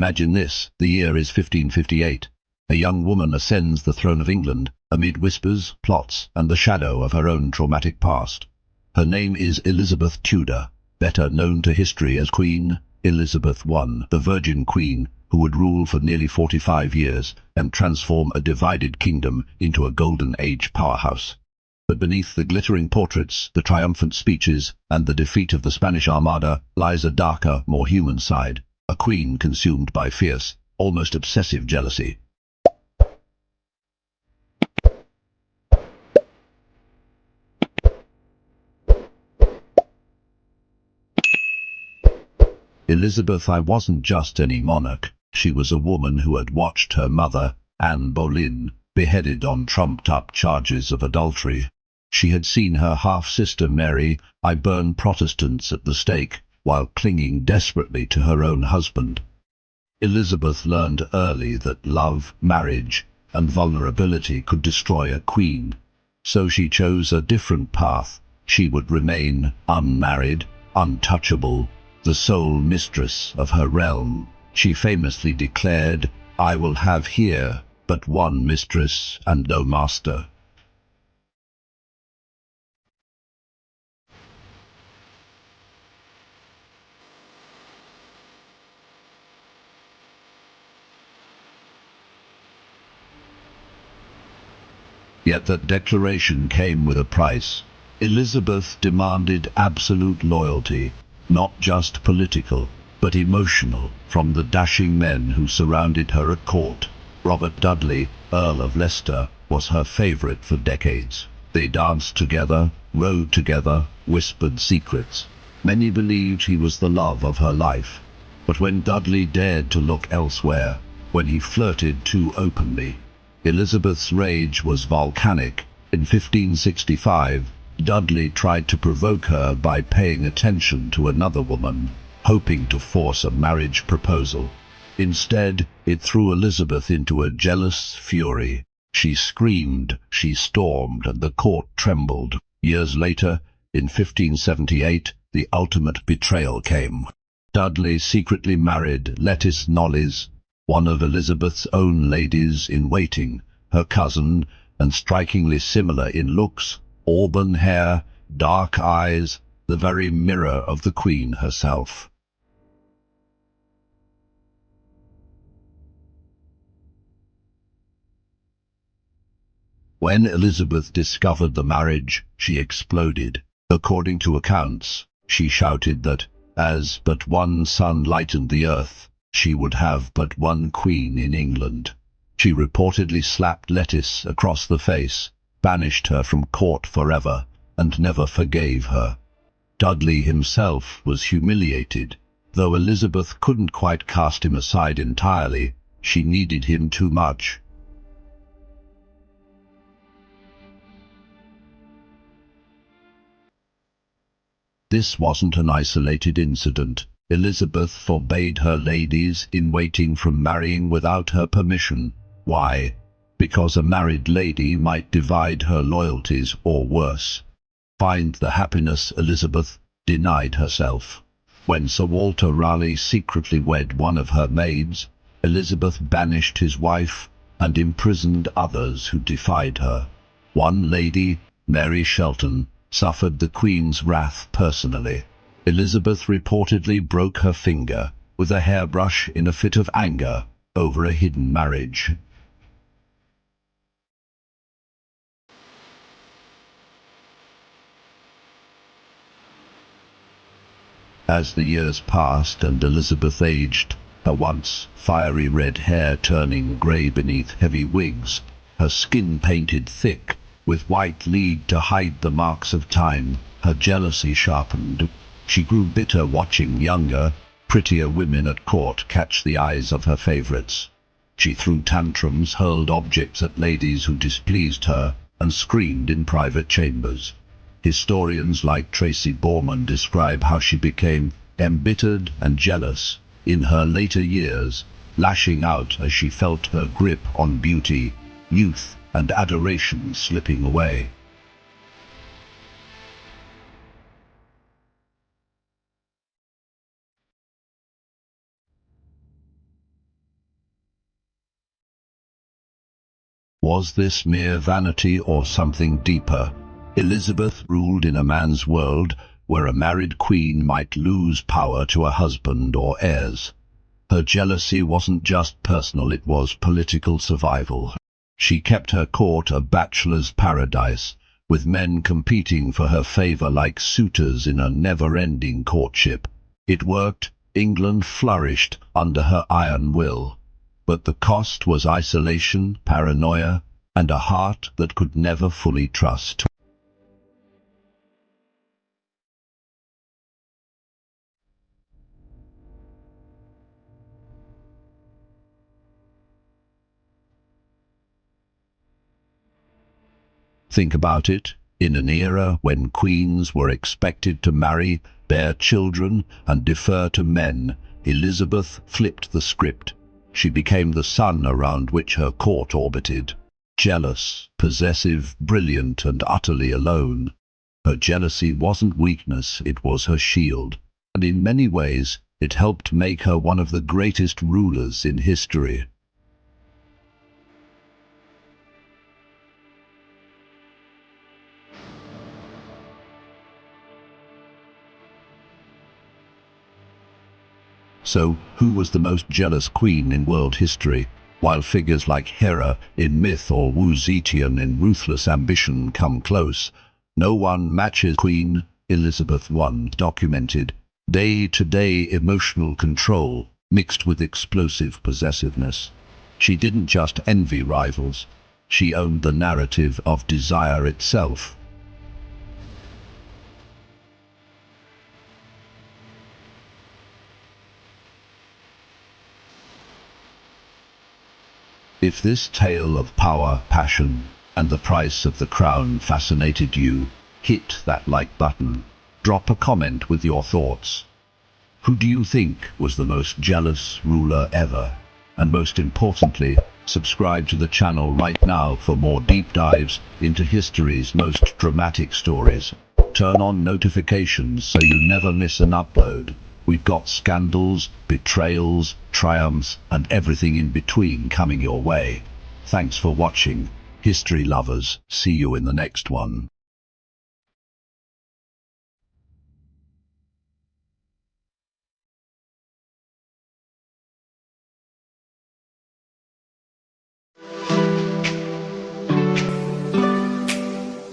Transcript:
Imagine this, the year is 1558. A young woman ascends the throne of England, amid whispers, plots, and the shadow of her own traumatic past. Her name is Elizabeth Tudor, better known to history as Queen Elizabeth I, the Virgin Queen, who would rule for nearly 45 years and transform a divided kingdom into a Golden Age powerhouse. But beneath the glittering portraits, the triumphant speeches, and the defeat of the Spanish Armada lies a darker, more human side, a queen consumed by fierce, almost obsessive jealousy. Elizabeth I wasn't just any monarch. She was a woman who had watched her mother, Anne Boleyn, beheaded on trumped-up charges of adultery. She had seen her half-sister Mary burn Protestants at the stake, while clinging desperately to her own husband. Elizabeth learned early that love, marriage, and vulnerability could destroy a queen. So she chose a different path. She would remain unmarried, untouchable, the sole mistress of her realm. She famously declared, "I will have here but one mistress and no master." Yet that declaration came with a price. Elizabeth demanded absolute loyalty, not just political, but emotional, from the dashing men who surrounded her at court. Robert Dudley, Earl of Leicester, was her favorite for decades. They danced together, rode together, whispered secrets. Many believed he was the love of her life. But when Dudley dared to look elsewhere, when he flirted too openly, Elizabeth's rage was volcanic. In 1565, Dudley tried to provoke her by paying attention to another woman, hoping to force a marriage proposal. Instead, it threw Elizabeth into a jealous fury. She screamed, she stormed, and the court trembled. Years later, in 1578, the ultimate betrayal came. Dudley secretly married Lettice Knollys, one of Elizabeth's own ladies-in-waiting, her cousin, and strikingly similar in looks, auburn hair, dark eyes, the very mirror of the Queen herself. When Elizabeth discovered the marriage, she exploded. According to accounts, she shouted that, as but one sun lightened the earth, she would have but one queen in England. She reportedly slapped Lettice across the face, banished her from court forever, and never forgave her. Dudley himself was humiliated. Though Elizabeth couldn't quite cast him aside entirely, she needed him too much. This wasn't an isolated incident. Elizabeth forbade her ladies-in-waiting from marrying without her permission. Why? Because a married lady might divide her loyalties, or worse, find the happiness Elizabeth denied herself. When Sir Walter Raleigh secretly wed one of her maids, Elizabeth banished his wife and imprisoned others who defied her. One lady, Mary Shelton, suffered the Queen's wrath personally. Elizabeth reportedly broke her finger with a hairbrush in a fit of anger over a hidden marriage. As the years passed and Elizabeth aged, her once fiery red hair turning grey beneath heavy wigs, her skin painted thick with white lead to hide the marks of time, her jealousy sharpened. She grew bitter watching younger, prettier women at court catch the eyes of her favorites. She threw tantrums, hurled objects at ladies who displeased her, and screamed in private chambers. Historians like Tracy Borman describe how she became embittered and jealous in her later years, lashing out as she felt her grip on beauty, youth, and adoration slipping away. Was this mere vanity or something deeper? Elizabeth ruled in a man's world where a married queen might lose power to a husband or heirs. Her jealousy wasn't just personal, it was political survival. She kept her court a bachelor's paradise, with men competing for her favor like suitors in a never-ending courtship. It worked. England flourished under her iron will. But the cost was isolation, paranoia, and a heart that could never fully trust. Think about it. In an era when queens were expected to marry, bear children, and defer to men, Elizabeth flipped the script. She became the sun around which her court orbited. Jealous, possessive, brilliant, and utterly alone. Her jealousy wasn't weakness, it was her shield. And in many ways, it helped make her one of the greatest rulers in history. So, who was the most jealous queen in world history? While figures like Hera in myth or 𝐿𝐤𝐬𝐿 in ruthless ambition come close, no one matches Queen Elizabeth I. Documented day-to-day emotional control mixed with explosive possessiveness. She didn't just envy rivals, she owned the narrative of desire itself. If this tale of power, passion, and the price of the crown fascinated you, hit that like button. Drop a comment with your thoughts. Who do you think was the most jealous ruler ever? And most importantly, subscribe to the channel right now for more deep dives into history's most dramatic stories. Turn on notifications so you never miss an upload. We've got scandals, betrayals, triumphs, and everything in between coming your way. Thanks for watching, history lovers. See you in the next one.